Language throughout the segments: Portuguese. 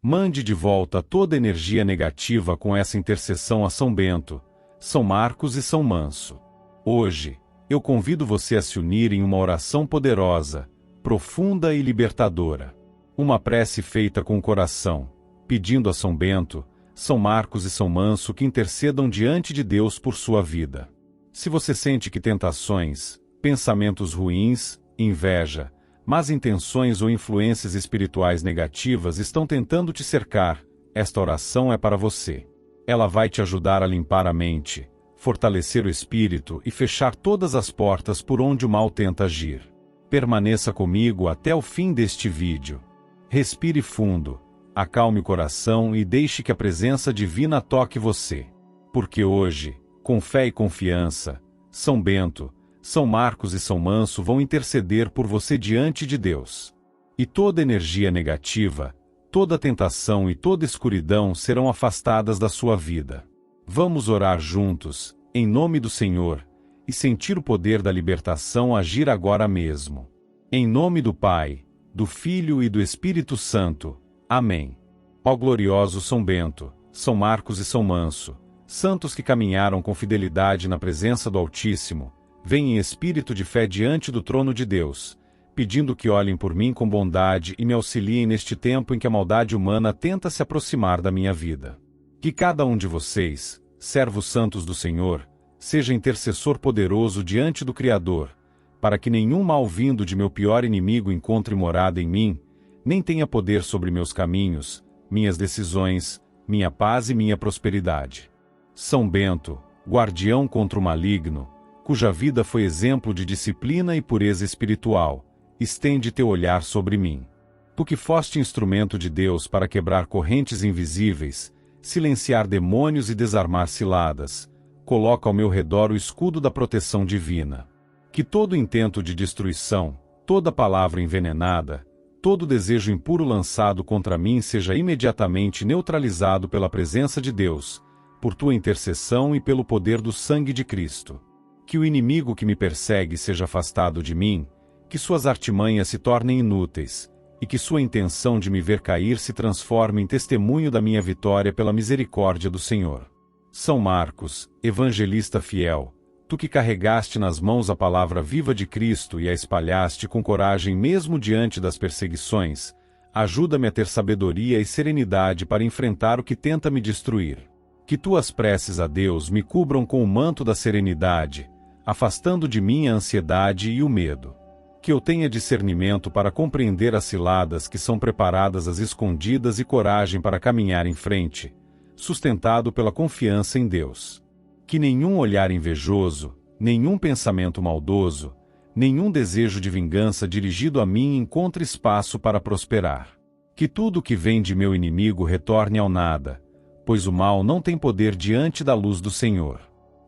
Mande de volta toda energia negativa com essa intercessão a São Bento, São Marcos e São Manso. Hoje, eu convido você a se unir em uma oração poderosa, profunda e libertadora. Uma prece feita com o coração, pedindo a São Bento, São Marcos e São Manso que intercedam diante de Deus por sua vida. Se você sente que tentações, pensamentos ruins, inveja, más intenções ou influências espirituais negativas estão tentando te cercar, esta oração é para você. Ela vai te ajudar a limpar a mente, fortalecer o espírito e fechar todas as portas por onde o mal tenta agir. Permaneça comigo até o fim deste vídeo. Respire fundo, acalme o coração e deixe que a presença divina toque você. Porque hoje, com fé e confiança, São Bento, São Marcos e São Manso vão interceder por você diante de Deus. E toda energia negativa, toda tentação e toda escuridão serão afastadas da sua vida. Vamos orar juntos, em nome do Senhor, e sentir o poder da libertação agir agora mesmo. Em nome do Pai, do Filho e do Espírito Santo. Amém. Ó glorioso São Bento, São Marcos e São Manso, santos que caminharam com fidelidade na presença do Altíssimo, vem em espírito de fé diante do trono de Deus, pedindo que olhem por mim com bondade e me auxiliem neste tempo em que a maldade humana tenta se aproximar da minha vida. Que cada um de vocês, servos santos do Senhor, seja intercessor poderoso diante do Criador, para que nenhum mal vindo de meu pior inimigo encontre morada em mim, nem tenha poder sobre meus caminhos, minhas decisões, minha paz e minha prosperidade. São Bento, guardião contra o maligno, cuja vida foi exemplo de disciplina e pureza espiritual, estende teu olhar sobre mim. Tu que foste instrumento de Deus para quebrar correntes invisíveis, silenciar demônios e desarmar ciladas, coloca ao meu redor o escudo da proteção divina. Que todo intento de destruição, toda palavra envenenada, todo desejo impuro lançado contra mim seja imediatamente neutralizado pela presença de Deus, por tua intercessão e pelo poder do sangue de Cristo. Que o inimigo que me persegue seja afastado de mim, que suas artimanhas se tornem inúteis, e que sua intenção de me ver cair se transforme em testemunho da minha vitória pela misericórdia do Senhor. São Marcos, evangelista fiel, tu que carregaste nas mãos a palavra viva de Cristo e a espalhaste com coragem mesmo diante das perseguições, ajuda-me a ter sabedoria e serenidade para enfrentar o que tenta me destruir. Que tuas preces a Deus me cubram com o manto da serenidade, afastando de mim a ansiedade e o medo. Que eu tenha discernimento para compreender as ciladas que são preparadas às escondidas e coragem para caminhar em frente, sustentado pela confiança em Deus. Que nenhum olhar invejoso, nenhum pensamento maldoso, nenhum desejo de vingança dirigido a mim encontre espaço para prosperar. Que tudo que vem de meu inimigo retorne ao nada, pois o mal não tem poder diante da luz do Senhor.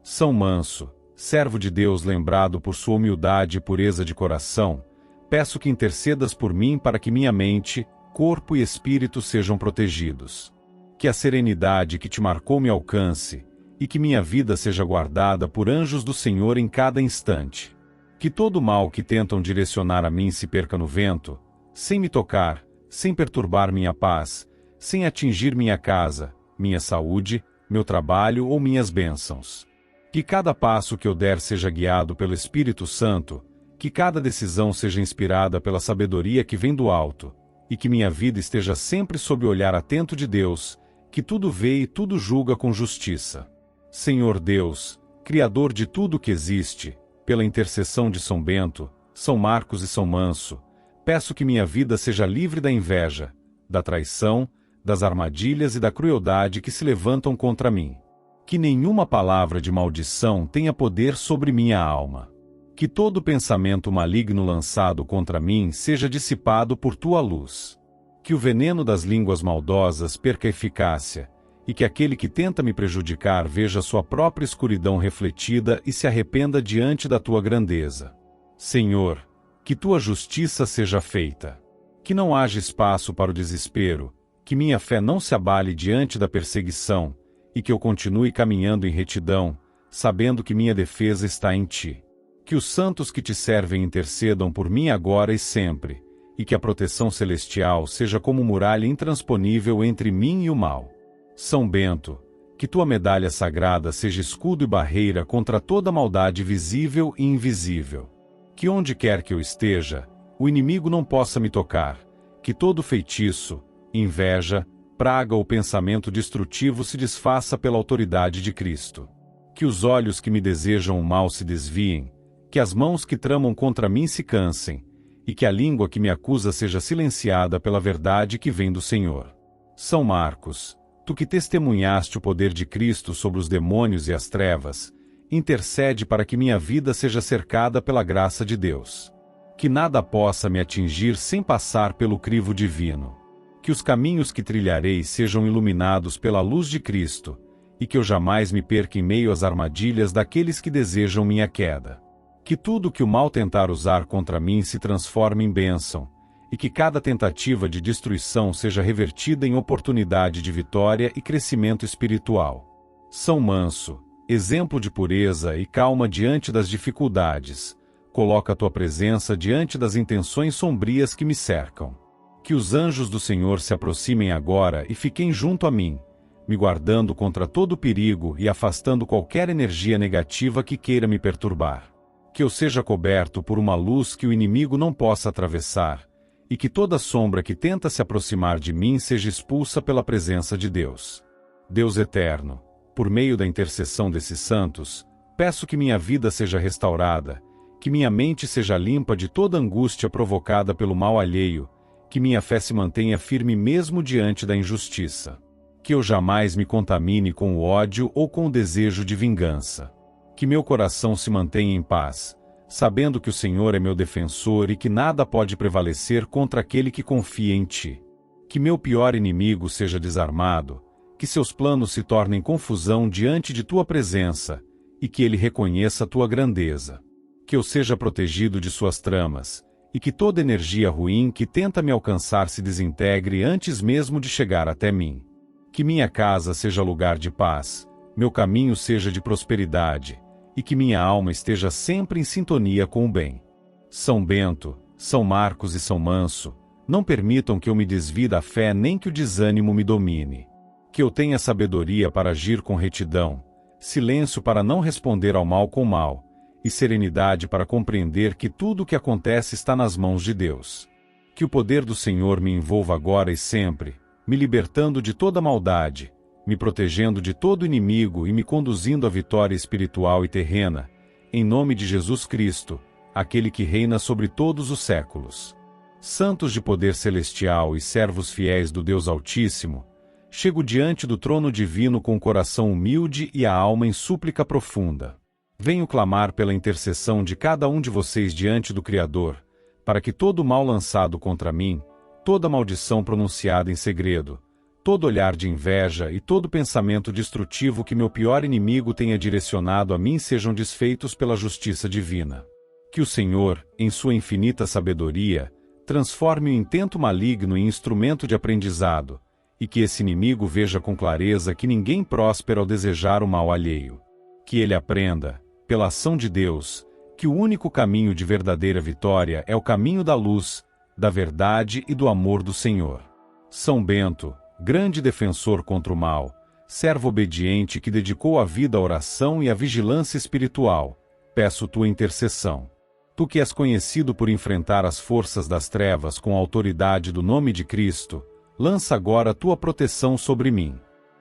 São Manso, servo de Deus lembrado por sua humildade e pureza de coração, peço que intercedas por mim para que minha mente, corpo e espírito sejam protegidos. Que a serenidade que te marcou me alcance, e que minha vida seja guardada por anjos do Senhor em cada instante. Que todo mal que tentam direcionar a mim se perca no vento, sem me tocar, sem perturbar minha paz, sem atingir minha casa, minha saúde, meu trabalho ou minhas bênçãos. Que cada passo que eu der seja guiado pelo Espírito Santo, que cada decisão seja inspirada pela sabedoria que vem do alto, e que minha vida esteja sempre sob o olhar atento de Deus, que tudo vê e tudo julga com justiça. Senhor Deus, Criador de tudo que existe, pela intercessão de São Bento, São Marcos e São Manso, peço que minha vida seja livre da inveja, da traição, das armadilhas e da crueldade que se levantam contra mim. Que nenhuma palavra de maldição tenha poder sobre minha alma. Que todo pensamento maligno lançado contra mim seja dissipado por tua luz. Que o veneno das línguas maldosas perca eficácia, e que aquele que tenta me prejudicar veja sua própria escuridão refletida e se arrependa diante da tua grandeza. Senhor, que tua justiça seja feita. Que não haja espaço para o desespero, que minha fé não se abale diante da perseguição, e que eu continue caminhando em retidão, sabendo que minha defesa está em ti. Que os santos que te servem intercedam por mim agora e sempre, e que a proteção celestial seja como muralha intransponível entre mim e o mal. São Bento, que tua medalha sagrada seja escudo e barreira contra toda maldade visível e invisível. Que onde quer que eu esteja, o inimigo não possa me tocar, que todo feitiço, inveja, praga ou pensamento destrutivo se desfaça pela autoridade de Cristo. Que os olhos que me desejam o mal se desviem, que as mãos que tramam contra mim se cansem, e que a língua que me acusa seja silenciada pela verdade que vem do Senhor. São Marcos, tu que testemunhaste o poder de Cristo sobre os demônios e as trevas, intercede para que minha vida seja cercada pela graça de Deus. Que nada possa me atingir sem passar pelo crivo divino. Que os caminhos que trilharei sejam iluminados pela luz de Cristo, e que eu jamais me perca em meio às armadilhas daqueles que desejam minha queda. Que tudo que o mal tentar usar contra mim se transforme em bênção, e que cada tentativa de destruição seja revertida em oportunidade de vitória e crescimento espiritual. São Manso, exemplo de pureza e calma diante das dificuldades, coloca a tua presença diante das intenções sombrias que me cercam. Que os anjos do Senhor se aproximem agora e fiquem junto a mim, me guardando contra todo perigo e afastando qualquer energia negativa que queira me perturbar. Que eu seja coberto por uma luz que o inimigo não possa atravessar, e que toda sombra que tenta se aproximar de mim seja expulsa pela presença de Deus. Deus eterno, por meio da intercessão desses santos, peço que minha vida seja restaurada, que minha mente seja limpa de toda angústia provocada pelo mal alheio, que minha fé se mantenha firme mesmo diante da injustiça. Que eu jamais me contamine com o ódio ou com o desejo de vingança. Que meu coração se mantenha em paz, sabendo que o Senhor é meu defensor e que nada pode prevalecer contra aquele que confia em ti. Que meu pior inimigo seja desarmado, que seus planos se tornem confusão diante de tua presença, e que ele reconheça a tua grandeza. Que eu seja protegido de suas tramas, e que toda energia ruim que tenta me alcançar se desintegre antes mesmo de chegar até mim. Que minha casa seja lugar de paz, meu caminho seja de prosperidade, e que minha alma esteja sempre em sintonia com o bem. São Bento, São Marcos e São Manso, não permitam que eu me desvie da fé nem que o desânimo me domine. Que eu tenha sabedoria para agir com retidão, silêncio para não responder ao mal com mal, e serenidade para compreender que tudo o que acontece está nas mãos de Deus. Que o poder do Senhor me envolva agora e sempre, me libertando de toda maldade, me protegendo de todo inimigo e me conduzindo à vitória espiritual e terrena, em nome de Jesus Cristo, aquele que reina sobre todos os séculos. Santos de poder celestial e servos fiéis do Deus Altíssimo, chego diante do trono divino com o coração humilde e a alma em súplica profunda. Venho clamar pela intercessão de cada um de vocês diante do Criador, para que todo mal lançado contra mim, toda maldição pronunciada em segredo, todo olhar de inveja e todo pensamento destrutivo que meu pior inimigo tenha direcionado a mim sejam desfeitos pela justiça divina. Que o Senhor, em sua infinita sabedoria, transforme o intento maligno em instrumento de aprendizado, e que esse inimigo veja com clareza que ninguém prospera ao desejar o mal alheio. Que ele aprenda, pela ação de Deus, que o único caminho de verdadeira vitória é o caminho da luz, da verdade e do amor do Senhor. São Bento, grande defensor contra o mal, servo obediente que dedicou a vida à oração e à vigilância espiritual, peço tua intercessão. Tu que és conhecido por enfrentar as forças das trevas com a autoridade do nome de Cristo, lança agora tua proteção sobre mim.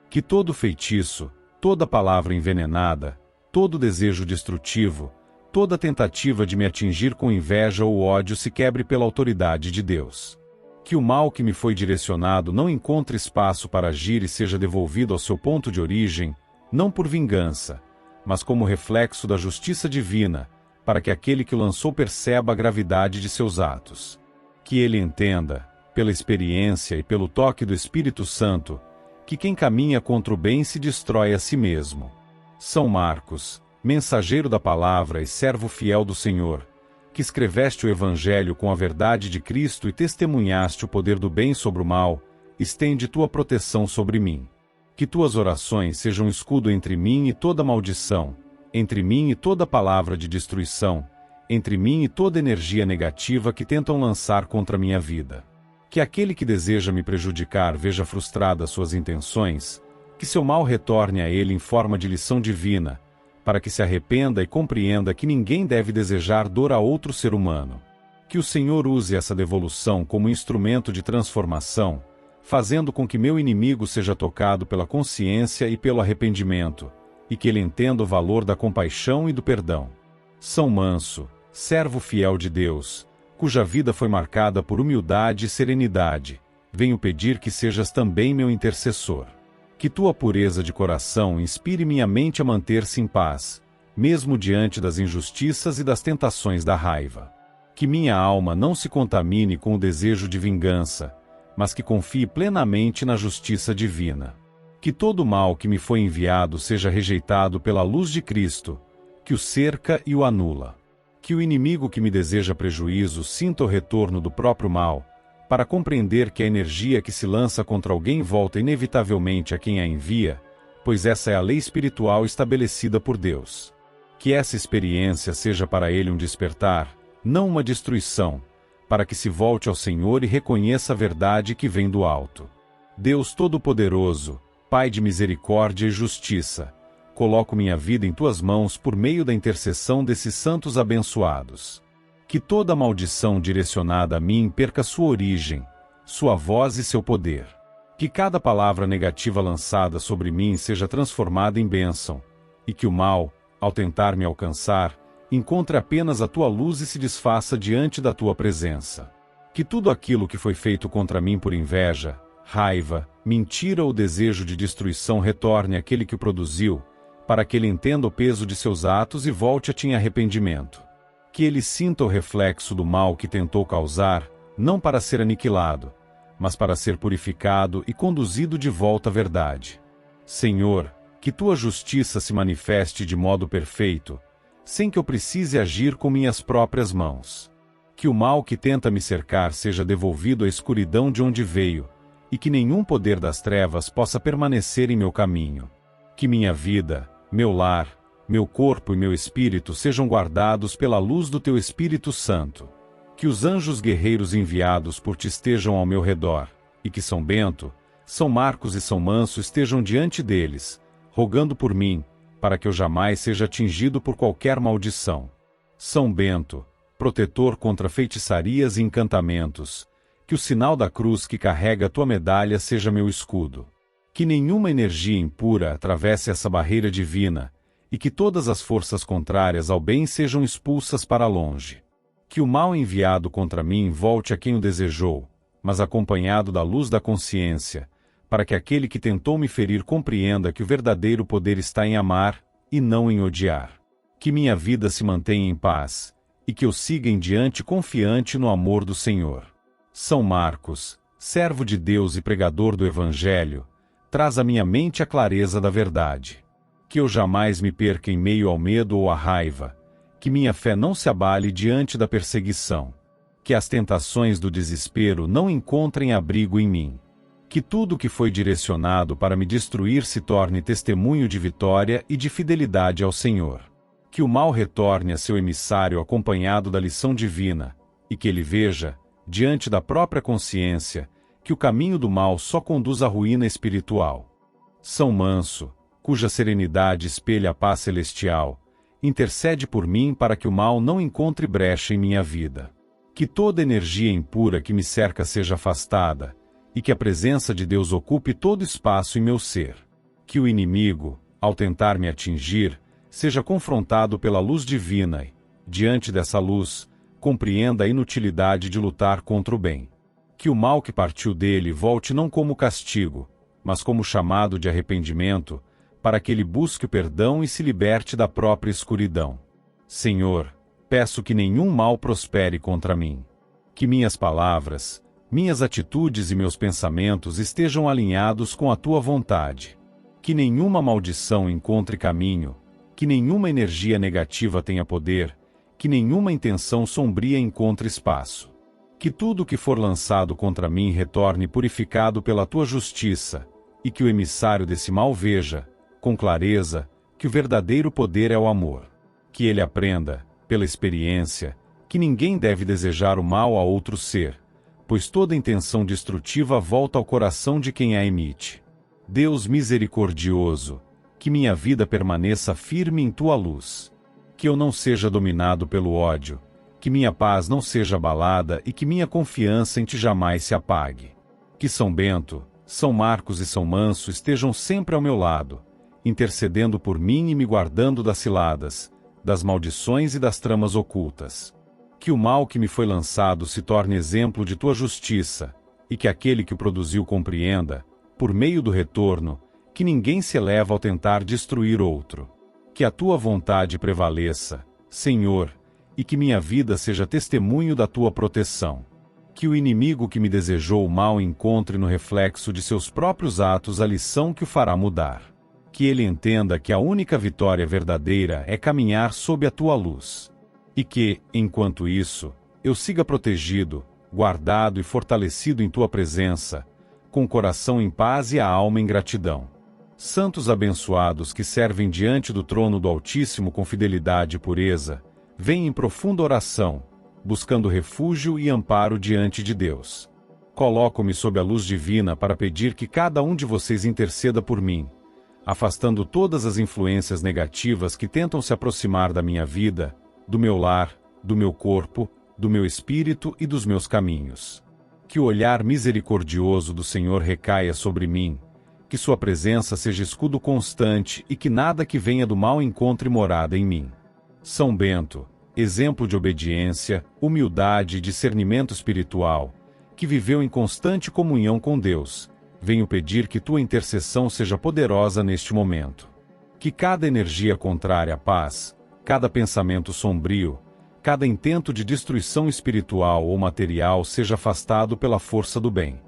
Que todo feitiço, toda palavra envenenada, todo desejo destrutivo, toda tentativa de me atingir com inveja ou ódio se quebre pela autoridade de Deus. Que o mal que me foi direcionado não encontre espaço para agir e seja devolvido ao seu ponto de origem, não por vingança, mas como reflexo da justiça divina, para que aquele que o lançou perceba a gravidade de seus atos. Que ele entenda, pela experiência e pelo toque do Espírito Santo, que quem caminha contra o bem se destrói a si mesmo. São Marcos, mensageiro da palavra e servo fiel do Senhor, que escreveste o Evangelho com a verdade de Cristo e testemunhaste o poder do bem sobre o mal, estende tua proteção sobre mim. Que tuas orações sejam escudo entre mim e toda maldição, entre mim e toda palavra de destruição, entre mim e toda energia negativa que tentam lançar contra minha vida. Que aquele que deseja me prejudicar veja frustradas suas intenções, que seu mal retorne a ele em forma de lição divina, para que se arrependa e compreenda que ninguém deve desejar dor a outro ser humano. Que o Senhor use essa devolução como instrumento de transformação, fazendo com que meu inimigo seja tocado pela consciência e pelo arrependimento, e que ele entenda o valor da compaixão e do perdão. São Manso, servo fiel de Deus, cuja vida foi marcada por humildade e serenidade, venho pedir que sejas também meu intercessor. Que tua pureza de coração inspire minha mente a manter-se em paz, mesmo diante das injustiças e das tentações da raiva. Que minha alma não se contamine com o desejo de vingança, mas que confie plenamente na justiça divina. Que todo o mal que me foi enviado seja rejeitado pela luz de Cristo, que o cerca e o anula. Que o inimigo que me deseja prejuízo sinta o retorno do próprio mal, para compreender que a energia que se lança contra alguém volta inevitavelmente a quem a envia, pois essa é a lei espiritual estabelecida por Deus. Que essa experiência seja para ele um despertar, não uma destruição, para que se volte ao Senhor e reconheça a verdade que vem do alto. Deus Todo-Poderoso, Pai de misericórdia e justiça, coloco minha vida em tuas mãos por meio da intercessão desses santos abençoados. Que toda maldição direcionada a mim perca sua origem, sua voz e seu poder. Que cada palavra negativa lançada sobre mim seja transformada em bênção, e que o mal, ao tentar me alcançar, encontre apenas a tua luz e se desfaça diante da tua presença. Que tudo aquilo que foi feito contra mim por inveja, raiva, mentira ou desejo de destruição retorne àquele que o produziu, para que ele entenda o peso de seus atos e volte a ti em arrependimento. Que ele sinta o reflexo do mal que tentou causar, não para ser aniquilado, mas para ser purificado e conduzido de volta à verdade. Senhor, que tua justiça se manifeste de modo perfeito, sem que eu precise agir com minhas próprias mãos. Que o mal que tenta me cercar seja devolvido à escuridão de onde veio, e que nenhum poder das trevas possa permanecer em meu caminho. Que minha vida, meu lar, meu corpo e meu espírito sejam guardados pela luz do teu Espírito Santo. Que os anjos guerreiros enviados por ti estejam ao meu redor, e que São Bento, São Marcos e São Manso estejam diante deles, rogando por mim, para que eu jamais seja atingido por qualquer maldição. São Bento, protetor contra feitiçarias e encantamentos, que o sinal da cruz que carrega a tua medalha seja meu escudo. Que nenhuma energia impura atravesse essa barreira divina, e que todas as forças contrárias ao bem sejam expulsas para longe. Que o mal enviado contra mim volte a quem o desejou, mas acompanhado da luz da consciência, para que aquele que tentou me ferir compreenda que o verdadeiro poder está em amar, e não em odiar. Que minha vida se mantenha em paz, e que eu siga em diante confiante no amor do Senhor. São Marcos, servo de Deus e pregador do Evangelho, traz à minha mente a clareza da verdade. Que eu jamais me perca em meio ao medo ou à raiva, que minha fé não se abale diante da perseguição, que as tentações do desespero não encontrem abrigo em mim. Que tudo que foi direcionado para me destruir se torne testemunho de vitória e de fidelidade ao Senhor. Que o mal retorne a seu emissário acompanhado da lição divina, e que ele veja, diante da própria consciência, que o caminho do mal só conduz à ruína espiritual. São Manso, cuja serenidade espelha a paz celestial, intercede por mim para que o mal não encontre brecha em minha vida. Que toda energia impura que me cerca seja afastada, e que a presença de Deus ocupe todo espaço em meu ser. Que o inimigo, ao tentar me atingir, seja confrontado pela luz divina e, diante dessa luz, compreenda a inutilidade de lutar contra o bem. Que o mal que partiu dele volte não como castigo, mas como chamado de arrependimento, para que ele busque o perdão e se liberte da própria escuridão. Senhor, peço que nenhum mal prospere contra mim. Que minhas palavras, minhas atitudes e meus pensamentos estejam alinhados com a tua vontade. Que nenhuma maldição encontre caminho, que nenhuma energia negativa tenha poder, que nenhuma intenção sombria encontre espaço. Que tudo que for lançado contra mim retorne purificado pela tua justiça, e que o emissário desse mal veja, com clareza, que o verdadeiro poder é o amor. Que ele aprenda, pela experiência, que ninguém deve desejar o mal a outro ser, pois toda intenção destrutiva volta ao coração de quem a emite. Deus misericordioso, que minha vida permaneça firme em tua luz. Que eu não seja dominado pelo ódio, que minha paz não seja abalada e que minha confiança em ti jamais se apague. Que São Bento, São Marcos e São Manso estejam sempre ao meu lado, intercedendo por mim e me guardando das ciladas, das maldições e das tramas ocultas. Que o mal que me foi lançado se torne exemplo de tua justiça, e que aquele que o produziu compreenda, por meio do retorno, que ninguém se eleva ao tentar destruir outro. Que a tua vontade prevaleça, Senhor, e que minha vida seja testemunho da tua proteção. Que o inimigo que me desejou o mal encontre no reflexo de seus próprios atos a lição que o fará mudar. Que ele entenda que a única vitória verdadeira é caminhar sob a tua luz. E que, enquanto isso, eu siga protegido, guardado e fortalecido em tua presença, com o coração em paz e a alma em gratidão. Santos abençoados que servem diante do trono do Altíssimo com fidelidade e pureza, vêm em profunda oração, buscando refúgio e amparo diante de Deus. Coloco-me sob a luz divina para pedir que cada um de vocês interceda por mim, afastando todas as influências negativas que tentam se aproximar da minha vida, do meu lar, do meu corpo, do meu espírito e dos meus caminhos. Que o olhar misericordioso do Senhor recaia sobre mim, que sua presença seja escudo constante e que nada que venha do mal encontre morada em mim. São Bento, exemplo de obediência, humildade e discernimento espiritual, que viveu em constante comunhão com Deus, venho pedir que tua intercessão seja poderosa neste momento. Que cada energia contrária à paz, cada pensamento sombrio, cada intento de destruição espiritual ou material seja afastado pela força do bem.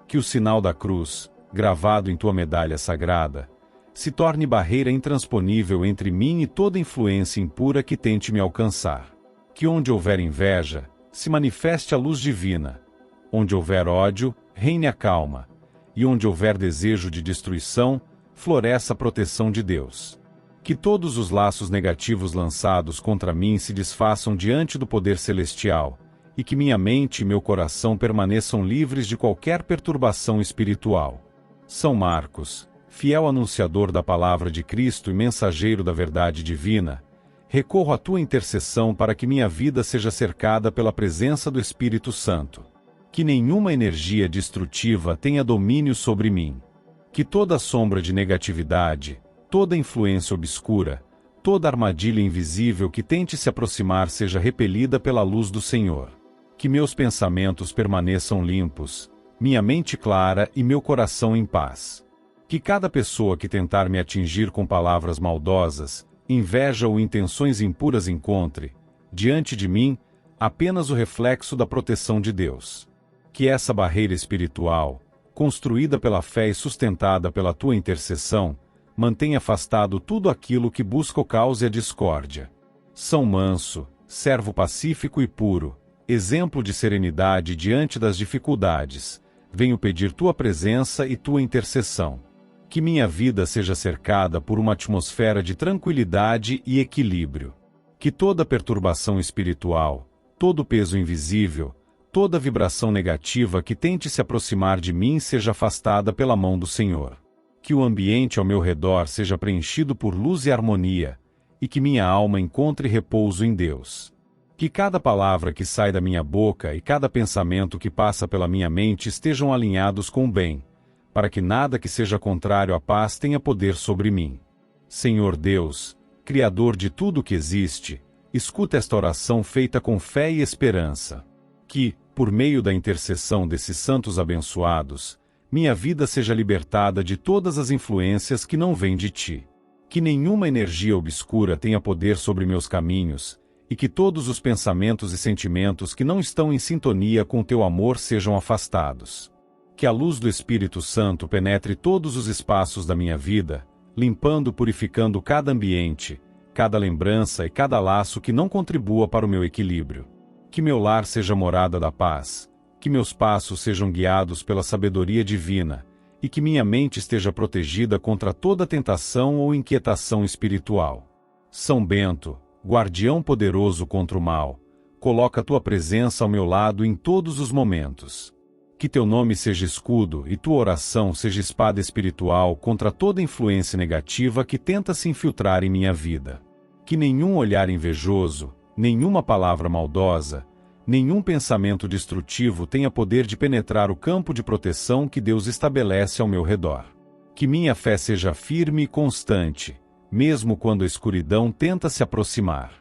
Que o sinal da cruz, gravado em tua medalha sagrada, se torne barreira intransponível entre mim e toda influência impura que tente me alcançar. Que onde houver inveja, se manifeste a luz divina. Onde houver ódio, reine a calma. E onde houver desejo de destruição, floresça a proteção de Deus. Que todos os laços negativos lançados contra mim se desfaçam diante do poder celestial, e que minha mente e meu coração permaneçam livres de qualquer perturbação espiritual. São Marcos, fiel anunciador da palavra de Cristo e mensageiro da verdade divina, recorro à tua intercessão para que minha vida seja cercada pela presença do Espírito Santo. Que nenhuma energia destrutiva tenha domínio sobre mim. Que toda sombra de negatividade, toda influência obscura, toda armadilha invisível que tente se aproximar seja repelida pela luz do Senhor. Que meus pensamentos permaneçam limpos, minha mente clara e meu coração em paz. Que cada pessoa que tentar me atingir com palavras maldosas, inveja ou intenções impuras encontre, diante de mim, apenas o reflexo da proteção de Deus. Que essa barreira espiritual, construída pela fé e sustentada pela tua intercessão, mantenha afastado tudo aquilo que busca o caos e a discórdia. São Manso, servo pacífico e puro, exemplo de serenidade diante das dificuldades, venho pedir tua presença e tua intercessão. Que minha vida seja cercada por uma atmosfera de tranquilidade e equilíbrio. Que toda perturbação espiritual, todo peso invisível, toda vibração negativa que tente se aproximar de mim seja afastada pela mão do Senhor. Que o ambiente ao meu redor seja preenchido por luz e harmonia, e que minha alma encontre repouso em Deus. Que cada palavra que sai da minha boca e cada pensamento que passa pela minha mente estejam alinhados com o bem, para que nada que seja contrário à paz tenha poder sobre mim. Senhor Deus, Criador de tudo que existe, escuta esta oração feita com fé e esperança. Que, por meio da intercessão desses santos abençoados, minha vida seja libertada de todas as influências que não vêm de ti. Que nenhuma energia obscura tenha poder sobre meus caminhos, e que todos os pensamentos e sentimentos que não estão em sintonia com teu amor sejam afastados. Que a luz do Espírito Santo penetre todos os espaços da minha vida, limpando e purificando cada ambiente, cada lembrança e cada laço que não contribua para o meu equilíbrio. Que meu lar seja morada da paz, que meus passos sejam guiados pela sabedoria divina, e que minha mente esteja protegida contra toda tentação ou inquietação espiritual. São Bento, guardião poderoso contra o mal, coloca a tua presença ao meu lado em todos os momentos. Que teu nome seja escudo e tua oração seja espada espiritual contra toda influência negativa que tenta se infiltrar em minha vida. Que nenhum olhar invejoso, nenhuma palavra maldosa, nenhum pensamento destrutivo tenha poder de penetrar o campo de proteção que Deus estabelece ao meu redor. Que minha fé seja firme e constante, mesmo quando a escuridão tenta se aproximar.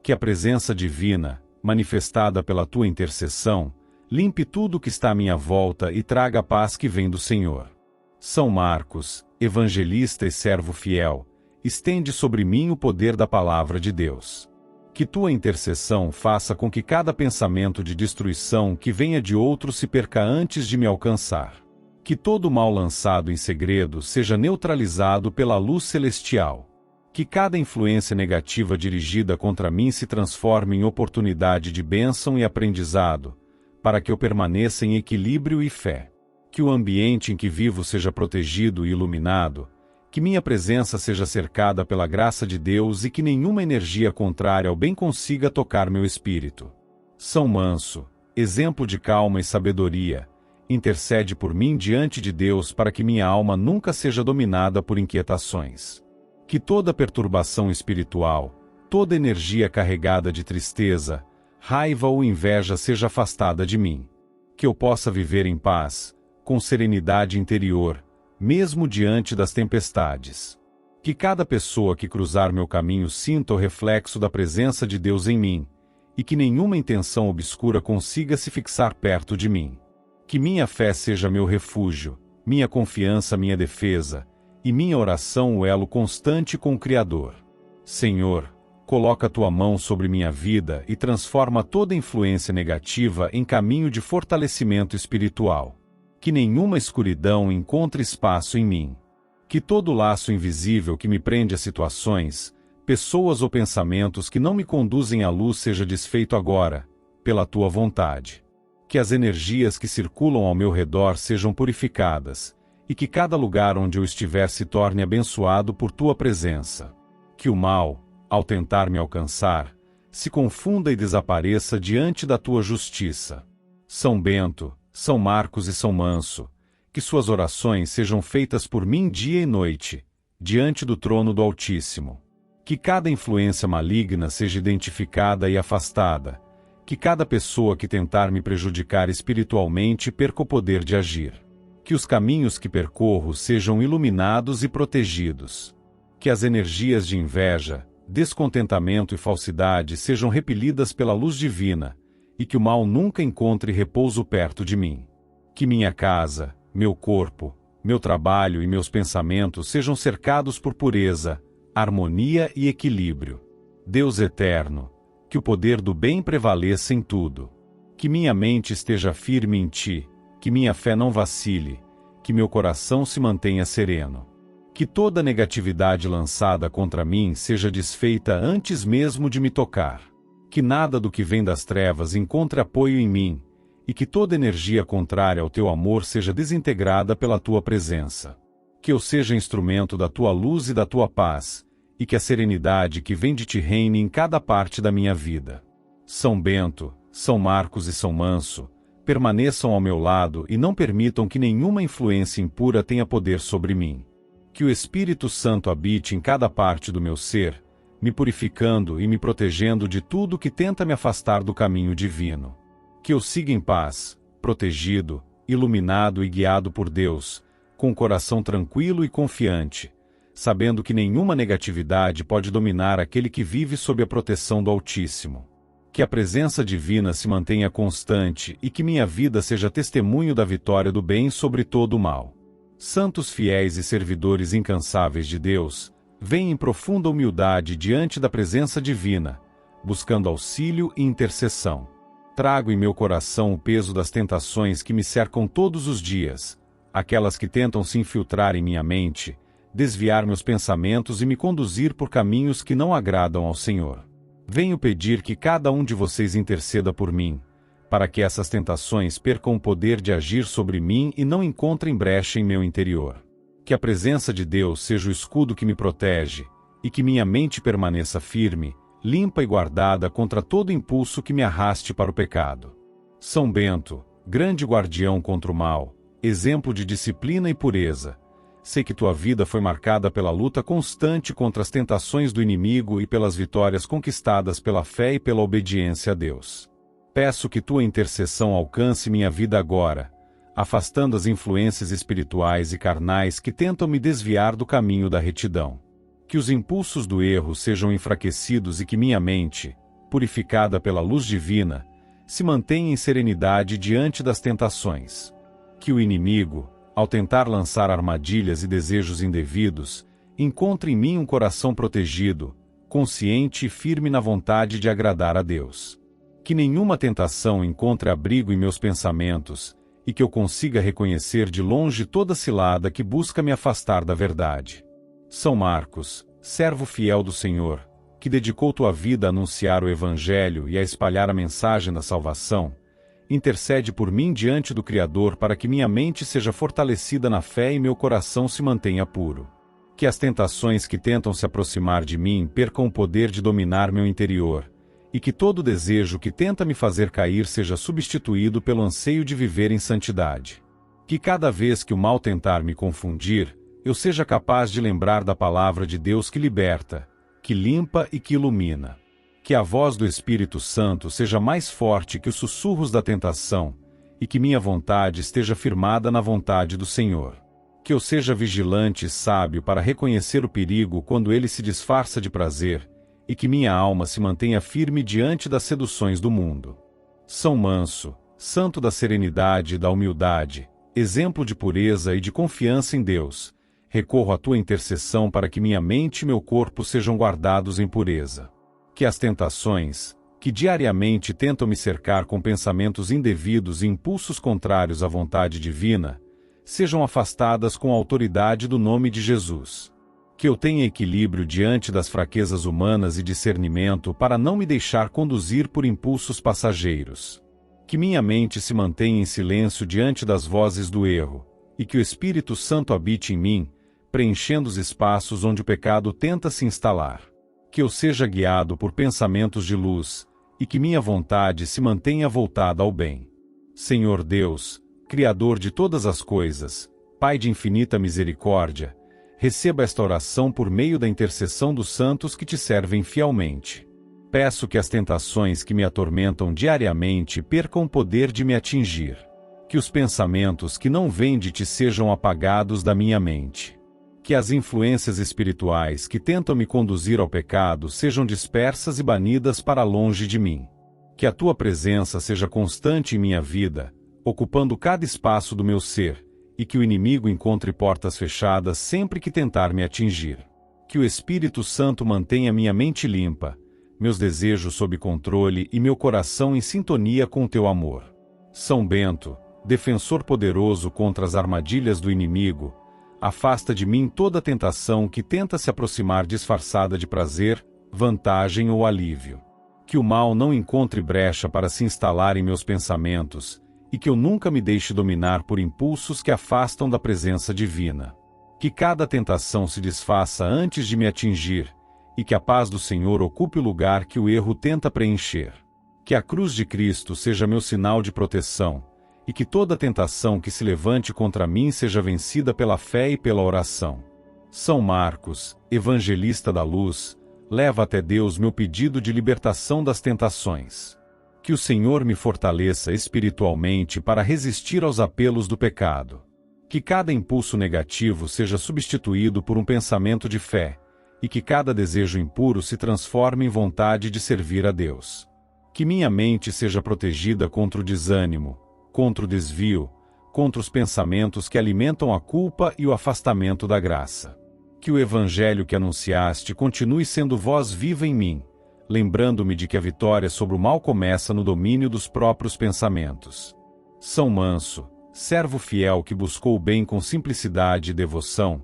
Que a presença divina, manifestada pela tua intercessão, limpe tudo que está à minha volta e traga a paz que vem do Senhor. São Marcos, evangelista e servo fiel, estende sobre mim o poder da palavra de Deus. Que tua intercessão faça com que cada pensamento de destruição que venha de outro se perca antes de me alcançar. Que todo mal lançado em segredo seja neutralizado pela luz celestial. Que cada influência negativa dirigida contra mim se transforme em oportunidade de bênção e aprendizado, para que eu permaneça em equilíbrio e fé. Que o ambiente em que vivo seja protegido e iluminado, que minha presença seja cercada pela graça de Deus e que nenhuma energia contrária ao bem consiga tocar meu espírito. São Manso, exemplo de calma e sabedoria, intercede por mim diante de Deus para que minha alma nunca seja dominada por inquietações. Que toda perturbação espiritual, toda energia carregada de tristeza, raiva ou inveja seja afastada de mim. Que eu possa viver em paz, com serenidade interior, mesmo diante das tempestades. Que cada pessoa que cruzar meu caminho sinta o reflexo da presença de Deus em mim, e que nenhuma intenção obscura consiga se fixar perto de mim. Que minha fé seja meu refúgio, minha confiança minha defesa, e minha oração o elo constante com o Criador. Senhor, coloca tua mão sobre minha vida e transforma toda influência negativa em caminho de fortalecimento espiritual. Que nenhuma escuridão encontre espaço em mim. Que todo laço invisível que me prende a situações, pessoas ou pensamentos que não me conduzem à luz seja desfeito agora, pela tua vontade. Que as energias que circulam ao meu redor sejam purificadas, e que cada lugar onde eu estiver se torne abençoado por tua presença. Que o mal, ao tentar me alcançar, se confunda e desapareça diante da tua justiça. São Bento, São Marcos e São Manso, que suas orações sejam feitas por mim dia e noite, diante do trono do Altíssimo. Que cada influência maligna seja identificada e afastada, que cada pessoa que tentar me prejudicar espiritualmente perca o poder de agir. Que os caminhos que percorro sejam iluminados e protegidos. Que as energias de inveja, descontentamento e falsidade sejam repelidas pela luz divina, e que o mal nunca encontre repouso perto de mim. Que minha casa, meu corpo, meu trabalho e meus pensamentos sejam cercados por pureza, harmonia e equilíbrio. Deus eterno, que o poder do bem prevaleça em tudo. Que minha mente esteja firme em ti, que minha fé não vacile, que meu coração se mantenha sereno. Que toda negatividade lançada contra mim seja desfeita antes mesmo de me tocar. Que nada do que vem das trevas encontre apoio em mim, e que toda energia contrária ao teu amor seja desintegrada pela tua presença. Que eu seja instrumento da tua luz e da tua paz, e que a serenidade que vem de ti reine em cada parte da minha vida. São Bento, São Marcos e São Manso, permaneçam ao meu lado e não permitam que nenhuma influência impura tenha poder sobre mim. Que o Espírito Santo habite em cada parte do meu ser, me purificando e me protegendo de tudo que tenta me afastar do caminho divino. Que eu siga em paz, protegido, iluminado e guiado por Deus, com o coração tranquilo e confiante, sabendo que nenhuma negatividade pode dominar aquele que vive sob a proteção do Altíssimo. Que a presença divina se mantenha constante e que minha vida seja testemunho da vitória do bem sobre todo o mal. Santos fiéis e servidores incansáveis de Deus, vêm em profunda humildade diante da presença divina, buscando auxílio e intercessão. Trago em meu coração o peso das tentações que me cercam todos os dias, aquelas que tentam se infiltrar em minha mente, desviar meus pensamentos e me conduzir por caminhos que não agradam ao Senhor. Venho pedir que cada um de vocês interceda por mim, para que essas tentações percam o poder de agir sobre mim e não encontrem brecha em meu interior. Que a presença de Deus seja o escudo que me protege, e que minha mente permaneça firme, limpa e guardada contra todo impulso que me arraste para o pecado. São Bento, grande guardião contra o mal, exemplo de disciplina e pureza, sei que tua vida foi marcada pela luta constante contra as tentações do inimigo e pelas vitórias conquistadas pela fé e pela obediência a Deus. Peço que tua intercessão alcance minha vida agora, afastando as influências espirituais e carnais que tentam me desviar do caminho da retidão. Que os impulsos do erro sejam enfraquecidos e que minha mente, purificada pela luz divina, se mantenha em serenidade diante das tentações. Que o inimigo, ao tentar lançar armadilhas e desejos indevidos, encontre em mim um coração protegido, consciente e firme na vontade de agradar a Deus. Que nenhuma tentação encontre abrigo em meus pensamentos, e que eu consiga reconhecer de longe toda cilada que busca me afastar da verdade. São Marcos, servo fiel do Senhor, que dedicou tua vida a anunciar o Evangelho e a espalhar a mensagem da salvação, intercede por mim diante do Criador para que minha mente seja fortalecida na fé e meu coração se mantenha puro. Que as tentações que tentam se aproximar de mim percam o poder de dominar meu interior, e que todo desejo que tenta me fazer cair seja substituído pelo anseio de viver em santidade. Que cada vez que o mal tentar me confundir, eu seja capaz de lembrar da palavra de Deus que liberta, que limpa e que ilumina. Que a voz do Espírito Santo seja mais forte que os sussurros da tentação, e que minha vontade esteja firmada na vontade do Senhor. Que eu seja vigilante e sábio para reconhecer o perigo quando ele se disfarça de prazer, e que minha alma se mantenha firme diante das seduções do mundo. São Manso, santo da serenidade e da humildade, exemplo de pureza e de confiança em Deus, recorro à tua intercessão para que minha mente e meu corpo sejam guardados em pureza. Que as tentações, que diariamente tentam me cercar com pensamentos indevidos e impulsos contrários à vontade divina, sejam afastadas com a autoridade do nome de Jesus. Que eu tenha equilíbrio diante das fraquezas humanas e discernimento para não me deixar conduzir por impulsos passageiros. Que minha mente se mantenha em silêncio diante das vozes do erro, e que o Espírito Santo habite em mim, preenchendo os espaços onde o pecado tenta se instalar. Que eu seja guiado por pensamentos de luz, e que minha vontade se mantenha voltada ao bem. Senhor Deus, Criador de todas as coisas, Pai de infinita misericórdia, receba esta oração por meio da intercessão dos santos que te servem fielmente. Peço que as tentações que me atormentam diariamente percam o poder de me atingir. Que os pensamentos que não vêm de ti sejam apagados da minha mente. Que as influências espirituais que tentam me conduzir ao pecado sejam dispersas e banidas para longe de mim. Que a tua presença seja constante em minha vida, ocupando cada espaço do meu ser, e que o inimigo encontre portas fechadas sempre que tentar me atingir. Que o Espírito Santo mantenha minha mente limpa, meus desejos sob controle e meu coração em sintonia com o teu amor. São Bento, defensor poderoso contra as armadilhas do inimigo, afasta de mim toda tentação que tenta se aproximar disfarçada de prazer, vantagem ou alívio. Que o mal não encontre brecha para se instalar em meus pensamentos, e que eu nunca me deixe dominar por impulsos que afastam da presença divina. Que cada tentação se desfaça antes de me atingir, e que a paz do Senhor ocupe o lugar que o erro tenta preencher. Que a cruz de Cristo seja meu sinal de proteção, e que toda tentação que se levante contra mim seja vencida pela fé e pela oração. São Marcos, evangelista da luz, leva até Deus meu pedido de libertação das tentações. Que o Senhor me fortaleça espiritualmente para resistir aos apelos do pecado. Que cada impulso negativo seja substituído por um pensamento de fé, e que cada desejo impuro se transforme em vontade de servir a Deus. Que minha mente seja protegida contra o desânimo, contra o desvio, contra os pensamentos que alimentam a culpa e o afastamento da graça. Que o Evangelho que anunciaste continue sendo voz viva em mim, lembrando-me de que a vitória sobre o mal começa no domínio dos próprios pensamentos. São Manso, servo fiel que buscou o bem com simplicidade e devoção,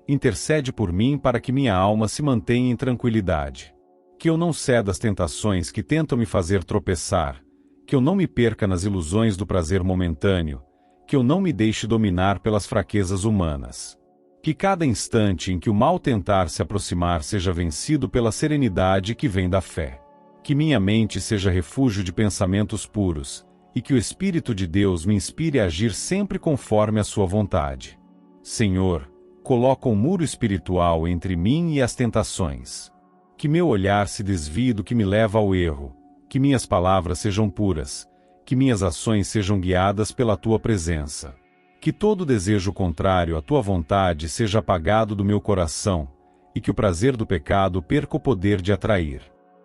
intercede por mim para que minha alma se mantenha em tranquilidade. Que eu não ceda às tentações que tentam me fazer tropeçar, que eu não me perca nas ilusões do prazer momentâneo, que eu não me deixe dominar pelas fraquezas humanas. Que cada instante em que o mal tentar se aproximar seja vencido pela serenidade que vem da fé. Que minha mente seja refúgio de pensamentos puros, e que o Espírito de Deus me inspire a agir sempre conforme a sua vontade. Senhor, coloca um muro espiritual entre mim e as tentações. Que meu olhar se desvie do que me leva ao erro, que minhas palavras sejam puras, que minhas ações sejam guiadas pela tua presença. Que todo desejo contrário à tua vontade seja apagado do meu coração, e que o prazer do pecado perca o poder de atrair.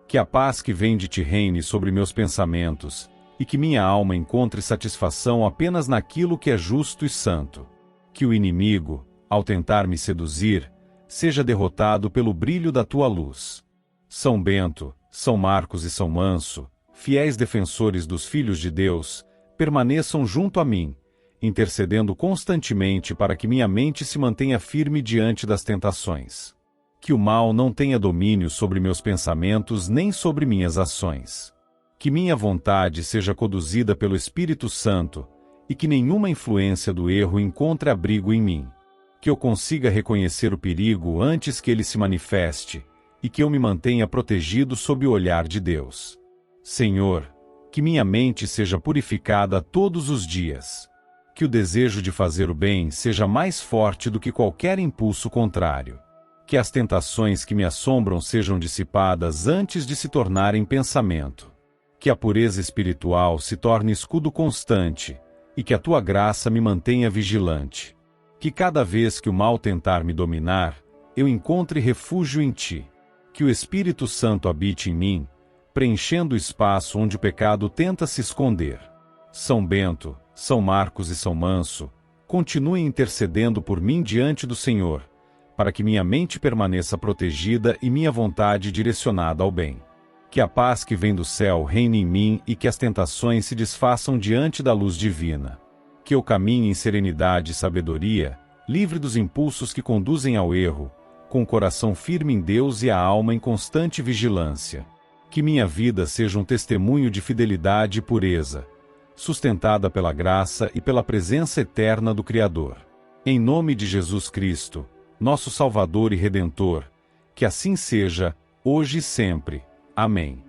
Que a paz que vem de ti reine sobre meus pensamentos, e que minha alma encontre satisfação apenas naquilo que é justo e santo. Que o inimigo, ao tentar me seduzir, seja derrotado pelo brilho da tua luz. São Bento, São Marcos e São Manso, fiéis defensores dos filhos de Deus, permaneçam junto a mim, intercedendo constantemente para que minha mente se mantenha firme diante das tentações. Que o mal não tenha domínio sobre meus pensamentos nem sobre minhas ações. Que minha vontade seja conduzida pelo Espírito Santo, e que nenhuma influência do erro encontre abrigo em mim. Que eu consiga reconhecer o perigo antes que ele se manifeste, e que eu me mantenha protegido sob o olhar de Deus. Senhor, que minha mente seja purificada todos os dias. Que o desejo de fazer o bem seja mais forte do que qualquer impulso contrário. Que as tentações que me assombram sejam dissipadas antes de se tornarem pensamento. Que a pureza espiritual se torne escudo constante, e que a tua graça me mantenha vigilante. Que cada vez que o mal tentar me dominar, eu encontre refúgio em ti. Que o Espírito Santo habite em mim, preenchendo o espaço onde o pecado tenta se esconder. São Bento, São Marcos e São Manso, continuem intercedendo por mim diante do Senhor, para que minha mente permaneça protegida e minha vontade direcionada ao bem. Que a paz que vem do céu reine em mim e que as tentações se desfaçam diante da luz divina. Que eu caminhe em serenidade e sabedoria, livre dos impulsos que conduzem ao erro, com o coração firme em Deus e a alma em constante vigilância. Que minha vida seja um testemunho de fidelidade e pureza, sustentada pela graça e pela presença eterna do Criador. Em nome de Jesus Cristo, nosso Salvador e Redentor, que assim seja, hoje e sempre. Amém.